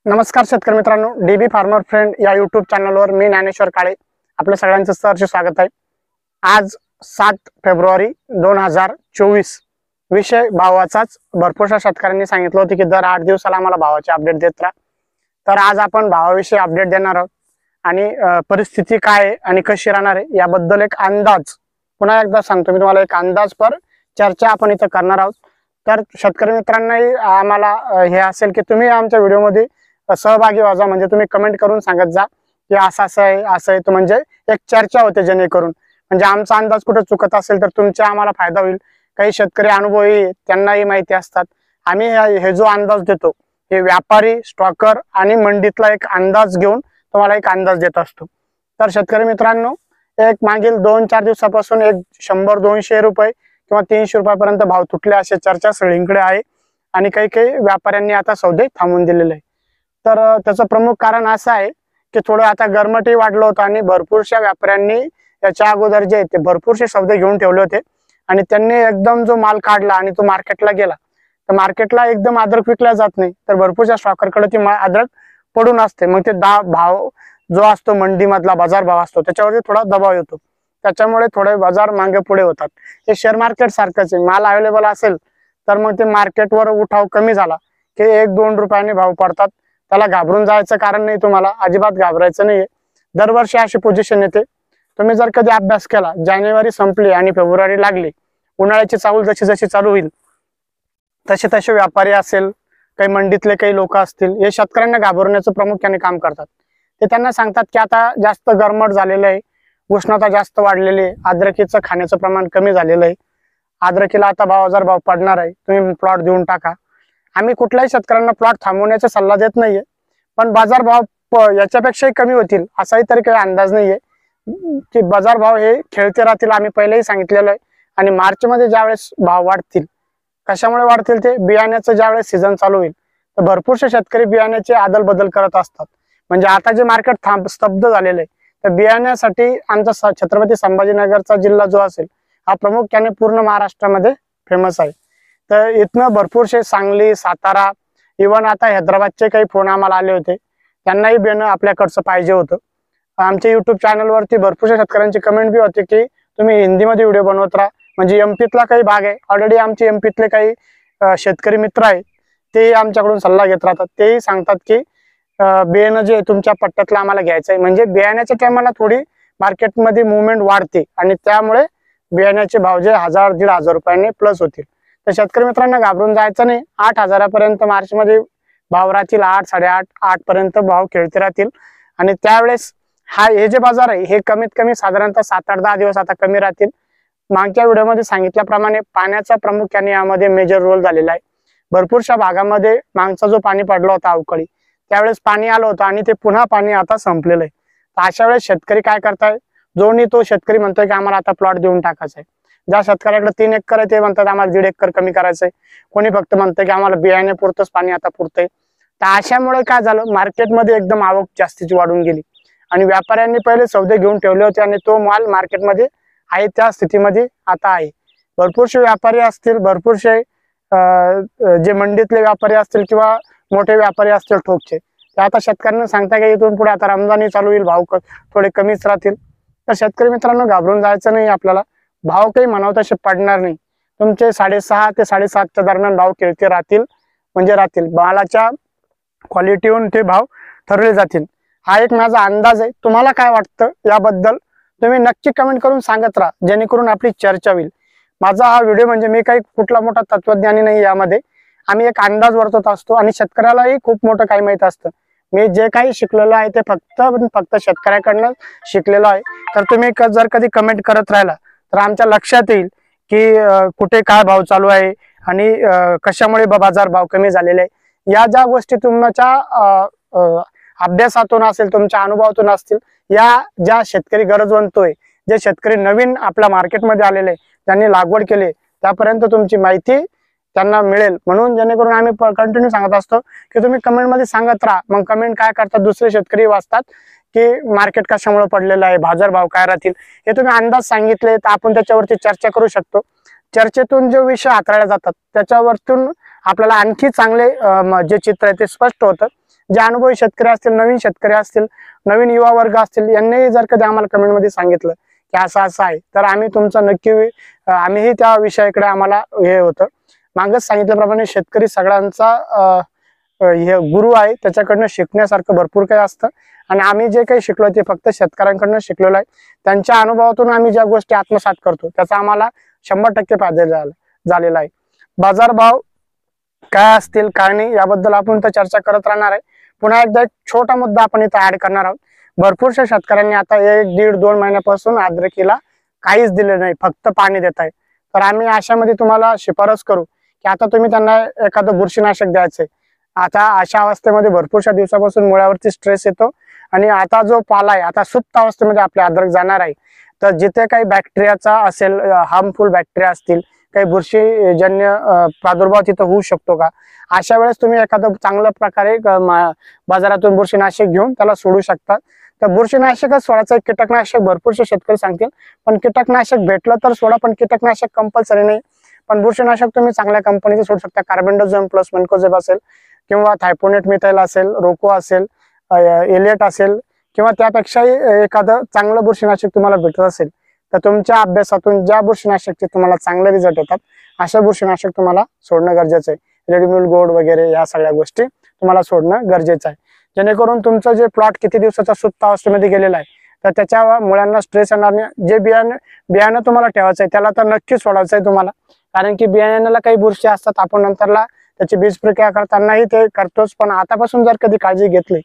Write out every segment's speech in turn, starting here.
नमस्कार शेतकरी मित्रांनो, डीबी फार्मर फ्रेंड या यूट्यूब चॅनलवर मी ज्ञानेश्वर काळे आपल्या सगळ्यांचं सहर्ष स्वागत आहे। आज 7 फेब्रुवारी 2024 विषय भावाचाच। भरपूरशा शेतकऱ्यांनी सांगितलं होतं की दर 8 दिवसाला आम्हाला भावाचे अपडेट देत राहा। तर आज आपण भावाविषयी अपडेट देणार आहोत आणि परिस्थिती काय आहे आणि कशी राहणार आहे याबद्दल एक अंदाज पुन्हा एकदा सांगतो मी तुम्हाला। एक अंदाज पर चर्चा आपण इथे करणार आहोत। तर शेतकरी मित्रांनाही आम्हाला हे असेल की तुम्ही आमच्या व्हिडिओमध्ये सहभागी व्हा, म्हणजे तुम्ही कमेंट करून सांगत जा की असं आहे तो म्हणजे एक चर्चा होते, जेणेकरून म्हणजे आमचा अंदाज कुठे चुकत असेल तर तुमचा आम्हाला फायदा होईल। काही शेतकरी अनुभवी त्यांनाही माहिती असतात। आम्ही हे जो अंदाज देतो हे व्यापारी, स्टॉकर आणि मंडीतला एक अंदाज घेऊन तुम्हाला एक अंदाज देत असतो। तर शेतकरी मित्रांनो, एक मागील 2-4 दिवसापासून एक 100-200 रुपये किंवा 300 रुपयापर्यंत भाव तुटले असे चर्चा सगळीकडे आहे आणि काही व्यापाऱ्यांनी आता सौदे थांबवून दिलेले आहे। तर त्याचं प्रमुख कारण असं आहे की थोडं आता गरमटही वाढलं होतं आणि भरपूरशा व्यापाऱ्यांनी याच्या अगोदर जे ते भरपूरसे सौदे घेऊन ठेवले होते आणि त्यांनी एकदम जो माल काढला आणि तो मार्केटला गेला, तर मार्केटला एकदम अद्रक विकला जात नाही, तर भरपूरशा स्टॉकरकडे ती अद्रक पडून असते। मग ते भाव जो असतो मंडीमधला बाजार भाव असतो त्याच्यावरती थोडा दबाव येतो, त्याच्यामुळे थोडे बाजार मागे पुढे होतात। हे शेअर मार्केट सारखंच आहे, माल अवेलेबल असेल तर मग ते मार्केटवर उठाव कमी झाला की 1-2 रुपयाने भाव पडतात। त्याला घाबरून जायचं कारण नाही, तुम्हाला अजिबात घाबरायचं नाहीये। दरवर्षी अशी पोझिशन येते। तुम्ही जर कधी अभ्यास केला, जानेवारी संपली आणि फेब्रुवारी लागली, उन्हाळ्याची चाहूल जशी जशी चालू होईल तसे तसे व्यापारी असेल, काही मंडीतले काही लोक असतील, हे शेतकऱ्यांना घाबरण्याचं प्रामुख्याने काम करतात। ते त्यांना सांगतात की आता जास्त गरमट झालेलं आहे, उष्णता जास्त वाढलेली आहे, अद्रकीचं खाण्याचं प्रमाण कमी झालेलं आहे, अद्रकीला आता भाव पडणार आहे, तुम्ही प्लॉट देऊन टाका। आम्ही कुठल्याही शेतकऱ्यांना प्लॉट थांबवण्याचा सल्ला देत नाहीये, पण बाजार भाव याच्यापेक्षाही कमी होतील असाही तरी काही अंदाज नाहीये की बाजार भाव हे खेळते राहतील। आम्ही पहिलेही सांगितलेलं आहे। आणि मार्च मध्ये ज्यावेळेस भाव वाढतील, कशामुळे वाढतील ते बियाण्याचं ज्यावेळेस सीझन चालू होईल तर भरपूरसे शेतकरी बियाण्याचे आदल बदल करत असतात। म्हणजे आता जे मार्केट स्तब्ध झालेलं आहे, तर बियाण्यासाठी आमचा छत्रपती संभाजीनगरचा जिल्हा जो असेल हा प्रामुख्याने पूर्ण महाराष्ट्रामध्ये फेमस आहे। तर इथनं भरपूरसे सांगली, सातारा, इव्हन आता हैदराबादचे काही फोन आम्हाला आले होते, त्यांनाही बियाणं आपल्याकडचं पाहिजे होतं। आमच्या युट्यूब चॅनलवरती भरपूरशा शेतकऱ्यांची कमेंट बी होती की तुम्ही हिंदीमध्ये व्हिडिओ बनवत राहा, म्हणजे एमपीतला काही भाग आहे, ऑलरेडी आमचे एमपीतले काही शेतकरी मित्र आहेत, तेही आमच्याकडून सल्ला घेत राहतात। तेही सांगतात की बियाणं जे तुमच्या पट्ट्यातलं आम्हाला घ्यायचं आहे, म्हणजे बियाण्याच्या टायमाला थोडी मार्केटमध्ये मुवमेंट वाढते आणि त्यामुळे बियाण्याचे भाव जे 1000-1500 रुपयांनी प्लस होतील। तर शेतकरी मित्रांना घाबरून जायचं नाही। 8000 पर्यंत मार्च मध्ये भाव राहतील, 8-8.5-8 पर्यंत भाव खेळते राहतील। आणि त्यावेळेस हे जे बाजार आहे हे कमीत कमी साधारणतः 7-8-10 दिवस आता कमी राहतील। मागच्या व्हिडिओमध्ये सांगितल्याप्रमाणे पाण्याचा प्रामुख्याने यामध्ये मेजर रोल झालेला आहे। भरपूरशा भागामध्ये मागचा जो पाणी पडला होता अवकाळी, त्यावेळेस पाणी आलं होतं आणि ते पुन्हा पाणी आता संपलेलं आहे। तर अशा वेळेस शेतकरी काय करताय, जोनी तो शेतकरी म्हणतोय की आम्हाला आता प्लॉट देऊन टाकायचा आहे। ज्या शेतकऱ्याकडे 3 एकर आहे ते म्हणतात आम्हाला 1.5 एकर कमी करायचंय, कोणी फक्त म्हणतं की आम्हाला बियाणे पुरतच पाणी आता पुरतंय। तर अशामुळे काय झालं, मार्केटमध्ये एकदम आवक जास्तीची वाढून गेली आणि व्यापाऱ्यांनी पहिले सौदे घेऊन ठेवले होते आणि तो माल मार्केटमध्ये आहे त्या स्थितीमध्ये आता आहे। भरपूरसे व्यापारी असतील, भरपूरसे जे मंडीतले व्यापारी असतील किंवा मोठे व्यापारी असतील ठोकचे, ते आता शेतकऱ्यांना सांगता की इथून पुढे आता रमजानी चालू होईल, भाव थोडे कमीच राहतील। तर शेतकरी मित्रांनो, घाबरून जायचं नाही आपल्याला। भाव काही म्हणावं तसे पडणार नाही, तुमचे 6.5 ते 7.5च्या दरम्यान भाव खेळते राहतील, म्हणजे राहतील। मालाच्या क्वालिटीहून ते भाव ठरवले जातील। हा एक माझा अंदाज आहे। तुम्हाला काय वाटतं याबद्दल तुम्ही नक्की कमेंट करून सांगत राहा, जेणेकरून आपली चर्चा होईल। माझा हा व्हिडिओ म्हणजे मी काही कुठला मोठा तत्वज्ञानी नाही, यामध्ये आम्ही एक अंदाज वर्तवत असतो आणि शेतकऱ्यालाही खूप मोठं काही माहित असतं। मी जे काही शिकलेलो आहे ते फक्त शेतकऱ्याकडनं शिकलेलो आहे। तर तुम्ही जर कधी कमेंट करत राहिला तर आमच्या लक्षात येईल की कुठे काय भाव चालू आहे आणि कशामुळे बाजार भाव कमी झालेले आहे। या ज्या गोष्टी तुमच्या अभ्यासातून असेल, तुमच्या अनुभवातून असतील, या ज्या शेतकरी गरजवंतोय, जे शेतकरी नवीन आपल्या मार्केटमध्ये आलेले, त्यांनी लागवड केली, त्यापर्यंत तुमची माहिती त्यांना मिळेल। म्हणून जेणेकरून आम्ही कंटिन्यू सांगत असतो की तुम्ही कमेंट मध्ये सांगत राहा। मग कमेंट काय करतात, दुसरे शेतकरी वाचतात की मार्केट कशामुळे पडलेलं आहे, बाजार भाव काय राहतील, हे तुम्ही अंदाज सांगितले तर आपण त्याच्यावरती चर्चा करू शकतो। चर्चेतून जे विषय हाताळले जातात त्याच्यावरतून आपल्याला आणखी चांगले जे चित्र आहे ते स्पष्ट होतं जे अनुभवी शेतकरी असतील, नवीन शेतकरी असतील, नवीन युवा वर्ग असतील, यांनी जर कधी आम्हाला कमेंट मध्ये सांगितलं की असं असं आहे, तर आम्ही तुमचं नक्की आम्हीही त्या विषयाकडे आम्हाला हे होतं. मागच सांगितल्याप्रमाणे शेतकरी सगळ्यांचा हे गुरु आहे, त्याच्याकडनं शिकण्यासारखं भरपूर काही असतं. आणि आम्ही जे काही शिकलो ते फक्त शेतकऱ्यांकडनं शिकलेलो आहे. त्यांच्या अनुभवातून आम्ही ज्या गोष्टी आत्मसात करतो त्याचा आम्हाला 100% फायदा झालेला आहे. बाजारभाव काय असतील काय नाही याबद्दल आपण तर चर्चा करत राहणार आहे. पुन्हा एकदा एक छोटा मुद्दा आपण इथे ऍड करणार आहोत. भरपूरशा शेतकऱ्यांनी आता 1-1.5-2 महिन्यापासून अद्रकीला काहीच दिले नाही, फक्त पाणी देत आहे. तर आम्ही अशामध्ये तुम्हाला शिफारस करू की आता तुम्ही त्यांना एखादं बुरशीनाशक द्यायचंय. आता अशा अवस्थेमध्ये भरपूरशा दिवसापासून मुळावरती स्ट्रेस येतो आणि आता जो पाला आहे आता सुप्त अवस्थेमध्ये आपले अद्रक जाणार आहे. तर जिथे काही बॅक्टेरियाचा असेल, हार्मफुल बॅक्टेरिया असतील, काही बुरशीजन्य प्रादुर्भाव तिथं होऊ शकतो का, अशा वेळेस तुम्ही एखादं चांगल्या प्रकारे बाजारातून बुरशीनाशक घेऊन त्याला सोडू शकता. तर बुरशीनाशकच सोडायचं, कीटकनाशक भरपूरसे शेतकरी सांगतील, पण कीटकनाशक भेटलं तर सोडा, पण कीटकनाशक कंपल्सरी नाही. पण बुरशीनाशक तुम्ही चांगल्या कंपनीचं सोडू शकता. कार्बेंडाझोम प्लस मेन्कोजेब असेल किंवा थायपोनेट मिथाइल असेल, रोको असेल, एलियट असेल किंवा त्यापेक्षाही एखादं चांगलं बुरशीनाशक तुम्हाला भेटत असेल तर तुमच्या अभ्यासातून ज्या बुरशीनाशकचे तुम्हाला चांगले रिझल्ट येतात अशा बुरशीनाशक तुम्हाला सोडणं गरजेचं आहे. रेडीम्यूल गोल्ड वगैरे या सगळ्या गोष्टी तुम्हाला सोडणं गरजेचं आहे, जेणेकरून तुमचं जे प्लॉट किती दिवसाचा सुप्त अवस्थेमध्ये गेलेला आहे तर त्याच्या मुळांना स्ट्रेस येणार नाही. जे बियाणं तुम्हाला ठेवायचं आहे त्याला तर नक्कीच सोडायचं आहे तुम्हाला, कारण की बियाण्याला काही बुरशी असतात. आपण नंतरला त्याची बीज प्रक्रिया करतानाही ते करतोच, पण आतापासून जर कधी काळजी घेतली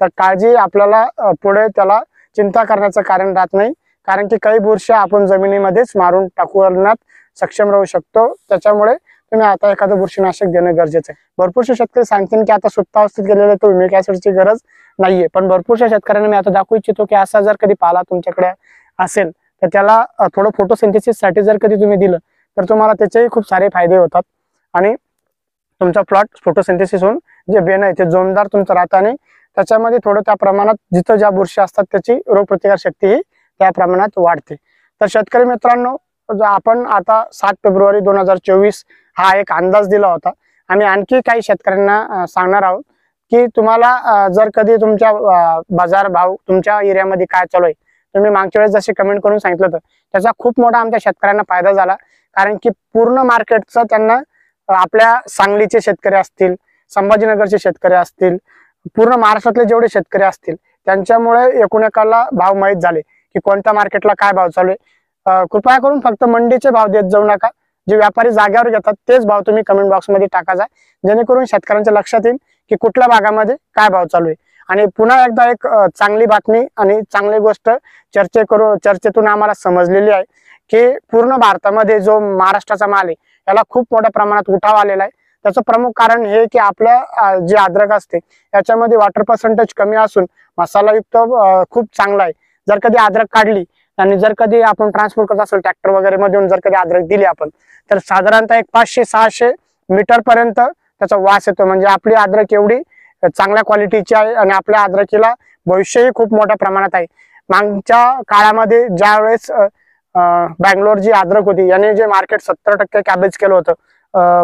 तर काळजी आपल्याला पुढे त्याला चिंता करण्याचं कारण राहत नाही, कारण की काही बुरशी आपण जमिनीमध्येच मारून टाकण्यात सक्षम राहू शकतो. त्याच्यामुळे तुम्ही आता एखादं बुरशीनाशक देणं गरजेचं आहे. भरपूरशे शेतकरी सांगतील की आता सुप्त अवस्थेत गेलेले तर ह्युमिक ऍसिडची गरज नाहीये, पण भरपूरशा शेतकऱ्यांना मी आता दाखवू इच्छितो की असा जर कधी पाला तुमच्याकडे असेल तर त्याला थोडं फोटोसिंथेसिस साठी जर कधी तुम्ही दिलं तर तुम्हाला त्याचेही खूप सारे फायदे होतात आणि तुमचा प्लॉट फोटोसिंथेसिस होऊन जे बेन आहे ते जोमदार तुमचं राहतं आणि त्याच्यामध्ये थोडं त्या प्रमाणात जिथं ज्या बुरशी असतात त्याची रोगप्रतिकार शक्ती ही त्या प्रमाणात वाढते. तर शेतकरी मित्रांनो, आपण आता 7 फेब्रुवारी 2024 हा एक अंदाज दिला होता. आम्ही आणखी काही शेतकऱ्यांना सांगणार आहोत की तुम्हाला जर कधी तुमच्या बाजार भाव तुमच्या एरियामध्ये काय चालू आहे, तुम्ही मागच्या वेळेस जसे कमेंट करून सांगितलं होतं त्याचा खूप मोठा आमच्या शेतकऱ्यांना फायदा झाला, कारण की पूर्ण मार्केटचं त्यांना आपल्या सांगलीचे शेतकरी असतील, संभाजीनगरचे शेतकरी असतील, पूर्ण महाराष्ट्रातले जेवढे शेतकरी असतील त्यांच्यामुळे एकूण एकाला भाव माहीत झाले की कोणत्या मार्केटला काय भाव चालू आहे. कृपया करून फक्त मंडीचे भाव देत जाऊ नका, जे व्यापारी जाग्यावर घेतात तेच भाव तुम्ही कमेंट बॉक्स मध्ये टाकायचा, जेणेकरून शेतकऱ्यांच्या लक्षात येईल की कुठल्या भागामध्ये काय भाव चालू आहे. आणि पुन्हा एकदा एक चांगली बातमी आणि चांगली गोष्ट चर्चेतून आम्हाला समजलेली आहे की पूर्ण भारतामध्ये जो महाराष्ट्राचा माल आहे याला खूप मोठ्या प्रमाणात उठाव आलेला आहे. त्याचं प्रमुख कारण हे की आपल्या जे अद्रक असते याच्यामध्ये वॉटर पर्सेंटेज कमी असून मसालायुक्त खूप चांगला आहे. जर कधी अद्रक काढली आणि जर कधी आपण ट्रान्सपोर्ट करत असेल ट्रॅक्टर वगैरे मधून जर कधी अद्रक दिली आपण तर साधारणतः एक 500-600 मीटर पर्यंत त्याचा वास येतो. म्हणजे आपली अद्रक एवढी चांगल्या क्वालिटीची आहे आणि आपल्या अद्रकीला भविष्यही खूप मोठ्या प्रमाणात आहे. मागच्या काळामध्ये ज्या वेळेस बँगलोर जी अद्रक होती याने जे मार्केट 70% कॅबेज केलं होतं,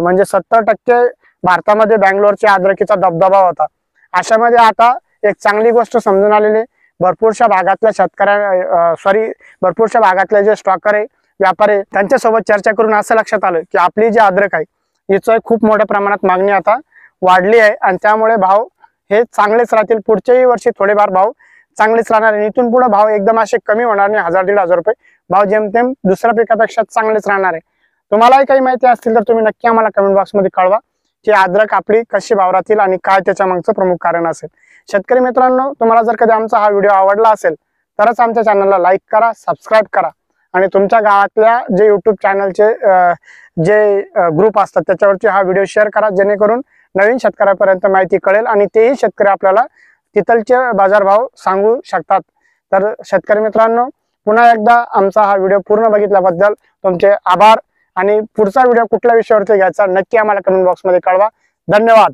म्हणजे 70% भारतामध्ये बँगलोरच्या अद्रकीचा दबदबा होता. अशामध्ये आता एक चांगली गोष्ट समजून आलेली, भरपूरशा भागातल्या भरपूरशा भागातले जे स्टॉकर आहे, व्यापारी, त्यांच्यासोबत चर्चा करून असं लक्षात आलं की आपली जी अद्रक आहे हिचं खूप मोठ्या प्रमाणात मागणी आता वाढली आहे आणि त्यामुळे भाव हे चांगलेच राहतील. पुढच्याही वर्षी थोडेफार भाव चांगलेच राहणार आहे. इथून पुढे भाव एकदम असे कमी होणार नाही, 1000-1500 रुपये भाव जेमतेम दुसऱ्या पिकापेक्षा चांगलेच राहणार आहे. तुम्हालाही काही माहिती असतील तर तुम्ही नक्की आम्हाला कमेंट बॉक्स मध्ये कळवा की अद्रक आपली कशी भाव राहतील आणि काय त्याच्या मागचं प्रमुख कारण असेल. शेतकरी मित्रांनो, तुम्हाला जर कधी आमचा हा व्हिडिओ आवडला असेल तरच आमच्या चॅनलला लाईक करा, सबस्क्राईब करा आणि तुमच्या गावातल्या जे युट्यूब चॅनलचे जे ग्रुप असतात त्याच्यावरती हा व्हिडिओ शेअर करा, जेणेकरून नवीन शेतकऱ्यापर्यंत माहिती कळेल आणि तेही शेतकरी आपल्याला तिथलचे बाजारभाव सांगू शकतात. तर शेतकरी मित्रांनो, पुन्हा एकदा आमचा हा व्हिडिओ पूर्ण बघितल्याबद्दल तुमचे आभार आणि पुढचा व्हिडिओ कुठल्या विषयावरती घ्यायचा नक्की आम्हाला कमेंट बॉक्स मध्ये कळवा. धन्यवाद.